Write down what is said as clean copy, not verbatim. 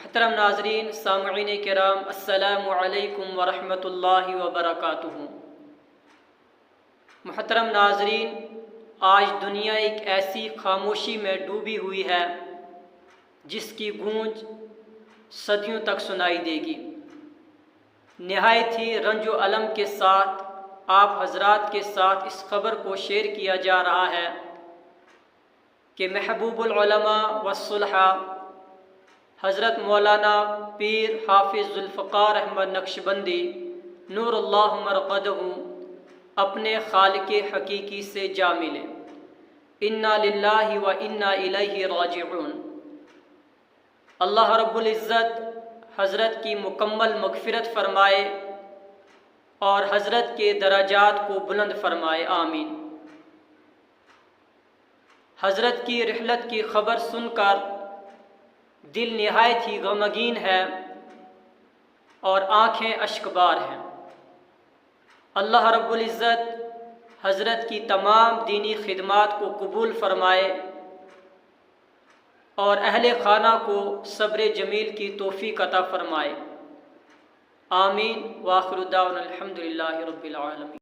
محترم ناظرین، سامعین کرام، السلام علیکم ورحمۃ اللہ وبرکاتہ۔ محترم ناظرین، آج دنیا ایک ایسی خاموشی میں ڈوبی ہوئی ہے جس کی گونج صدیوں تک سنائی دے گی۔ نہایت ہی رنج و الم کے ساتھ آپ حضرات کے ساتھ اس خبر کو شیئر کیا جا رہا ہے کہ محبوب العلماء والصلحاء حضرت مولانا پیر حافظ ذوالفقار احمد نقشبندی نور اللہ مرقدہ اپنے خالق حقیقی سے جا ملے۔ انا للہ و انا الیہ راجعون۔ اللہ رب العزت حضرت کی مکمل مغفرت فرمائے اور حضرت کے درجات کو بلند فرمائے، آمین۔ حضرت کی رحلت کی خبر سن کر دل نہایت ہی غمگین ہے اور آنکھیں اشکبار ہیں۔ اللہ رب العزت حضرت کی تمام دینی خدمات کو قبول فرمائے اور اہل خانہ کو صبر جمیل کی توفیق عطا فرمائے، آمین۔ وآخر دعوانا الحمد للہ رب العالمین۔